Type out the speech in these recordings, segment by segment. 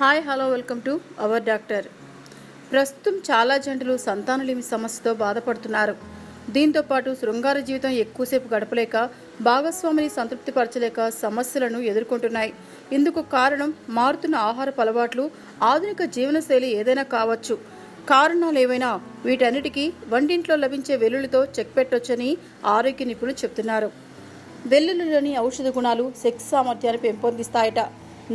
Hi hello welcome to our doctor. ప్రస్తుతం చాలా జంటలు సంతానలేమి సమస్యతో బాధపడుతున్నారు. దీంతో పాటు శృంగార జీవితం ఎక్కువసేపు గడపలేక భాగస్వామిని సంతృప్తిపరచలేక సమస్యలను ఎదుర్కొంటున్నాయి. ఇందుకు కారణం మారుతున్న ఆహారపు అలవాట్లు, ఆధునిక జీవనశైలి ఏదైనా కావచ్చు. కారణాలు ఏవైనా వీటన్నిటికీ వంటింట్లో లభించే వెల్లుల్లితో చెక్ పెట్టొచ్చని ఆరోగ్య నిపుణులు చెబుతున్నారు. వెల్లుల్లిలోని ఔషధ గుణాలు సెక్స్ సామర్థ్యాన్ని పెంపొందిస్తాయట.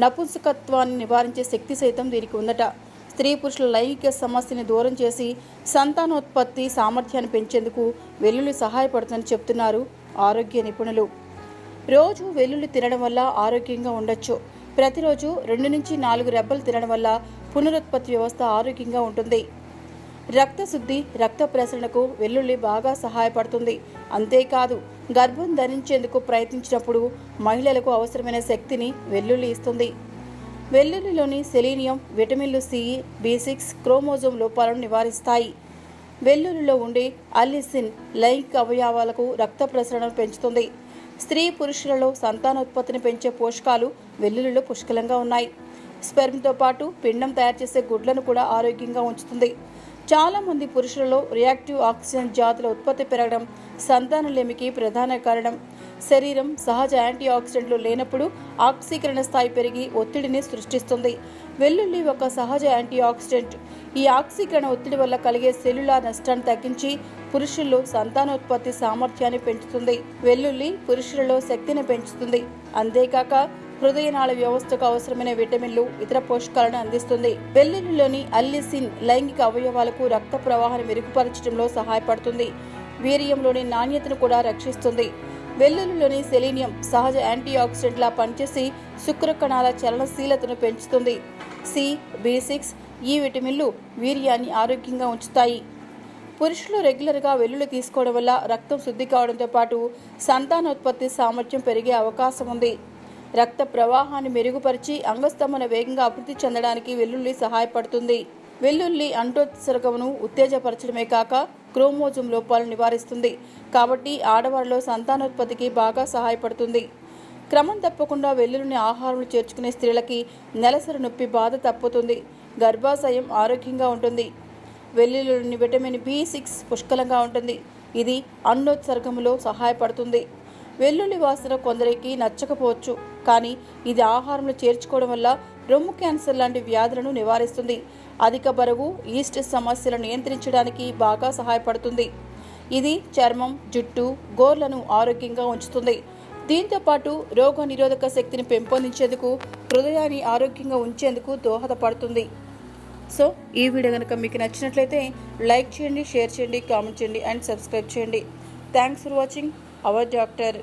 నపుంసకత్వాన్ని నివారించే శక్తి సైతం దీనికి ఉందట. స్త్రీ పురుషుల లైంగిక సమస్యని దూరం చేసి సంతానోత్పత్తి సామర్థ్యాన్ని పెంచేందుకు వెల్లుల్లి సహాయపడుతుందని చెప్తున్నారు ఆరోగ్య నిపుణులు. రోజు వెల్లుల్లి తినడం వల్ల ఆరోగ్యంగా ఉండొచ్చు. ప్రతిరోజు 2 నుంచి 4 రెబ్బలు తినడం వల్ల పునరుత్పత్తి వ్యవస్థ ఆరోగ్యంగా ఉంటుంది. రక్తశుద్ధి, రక్త ప్రసరణకు వెల్లుల్లి బాగా సహాయపడుతుంది. అంతేకాదు, గర్భం ధరించేందుకు ప్రయత్నించినప్పుడు మహిళలకు అవసరమైన శక్తిని వెల్లుల్లి ఇస్తుంది. వెల్లుల్లిలోని సెలీనియం, విటమిన్లు సి, B6 క్రోమోజోమ్ లోపాలను నివారిస్తాయి. వెల్లుల్లిలో ఉండే అల్లిసిన్ లైంగిక అవయవాలకు రక్త ప్రసరణను పెంచుతుంది. స్త్రీ పురుషులలో సంతానోత్పత్తిని పెంచే పోషకాలు వెల్లుల్లిలో పుష్కలంగా ఉన్నాయి. స్పెర్మ్తో పాటు పిండం తయారు చేసే గుడ్లను కూడా ఆరోగ్యంగా ఉంచుతుంది. చాలామంది పురుషులలో రియాక్టివ్ ఆక్సిజన్ జాతుల ఉత్పత్తి పెరగడం సంతానలేమికి ప్రధాన కారణం. శరీరం సహజ యాంటీ ఆక్సిడెంట్లు లేనప్పుడు ఆక్సీకరణ స్థాయి పెరిగి ఒత్తిడిని సృష్టిస్తుంది. వెల్లుల్లి ఒక సహజ యాంటీ ఆక్సిడెంట్. ఈ ఆక్సీకరణ ఒత్తిడి వల్ల కలిగే సెల్యులార్ నష్టాన్ని తగ్గించి పురుషుల్లో సంతానోత్పత్తి సామర్థ్యాన్ని పెంచుతుంది. వెల్లుల్లి పురుషులలో శక్తిని పెంచుతుంది. అంతేకాక హృదయనాళ వ్యవస్థకు అవసరమైన విటమిన్లు, ఇతర పోషకాలను అందిస్తుంది. వెల్లుల్లిలోని అల్లిసిన్ లైంగిక అవయవాలకు రక్త ప్రవాహాన్ని మెరుగుపరచడంలో సహాయపడుతుంది. వీర్యంలోని నాణ్యతను కూడా రక్షిస్తుంది. వెల్లుల్లిలోని సెలీనియం సహజ యాంటీ ఆక్సిడెంట్లా పనిచేసి శుక్రకణాల చలనశీలతను పెంచుతుంది. సి, B6 ఈ విటమిన్లు వీర్యాన్ని ఆరోగ్యంగా ఉంచుతాయి. పురుషులు రెగ్యులర్గా వెల్లుల్లి తీసుకోవడం వల్ల రక్తం శుద్ధి కావడంతో పాటు సంతానోత్పత్తి సామర్థ్యం పెరిగే అవకాశం ఉంది. రక్త ప్రవాహాన్ని మెరుగుపరిచి అంగస్తంభన వేగంగా అభివృద్ధి చెందడానికి వెల్లుల్లి సహాయపడుతుంది. వెల్లుల్లి అండోత్సర్గమును ఉత్తేజపరచడమే కాక క్రోమోజోమ్ లోపాలను నివారిస్తుంది. కాబట్టి ఆడవారిలో సంతానోత్పత్తికి బాగా సహాయపడుతుంది. క్రమం తప్పకుండా వెల్లుల్లిని ఆహారంలో చేర్చుకునే స్త్రీలకి నెలసరి నొప్పి బాధ తప్పుతుంది. గర్భాశయం ఆరోగ్యంగా ఉంటుంది. వెల్లుల్లిలోని విటమిన్ B6 పుష్కలంగా ఉంటుంది. ఇది అండోత్సర్గములో సహాయపడుతుంది. వెల్లుల్లి వాసన కొందరికి నచ్చకపోవచ్చు, కానీ ఇది ఆహారంలో చేర్చుకోవడం వల్ల రొమ్ము క్యాన్సర్ లాంటి వ్యాధులను నివారిస్తుంది. అధిక బరువు, ఈస్ట్ సమస్యలను నియంత్రించడానికి బాగా సహాయపడుతుంది. ఇది చర్మం, జుట్టు, గోర్లను ఆరోగ్యంగా ఉంచుతుంది. దీంతో పాటు రోగ నిరోధక శక్తిని పెంపొందించేందుకు, హృదయాన్ని ఆరోగ్యంగా ఉంచేందుకు దోహదపడుతుంది. సో ఈ వీడియో కనుక మీకు నచ్చినట్లయితే లైక్ చేయండి, షేర్ చేయండి, కామెంట్ చేయండి అండ్ సబ్స్క్రైబ్ చేయండి. Thanks for watching our doctor.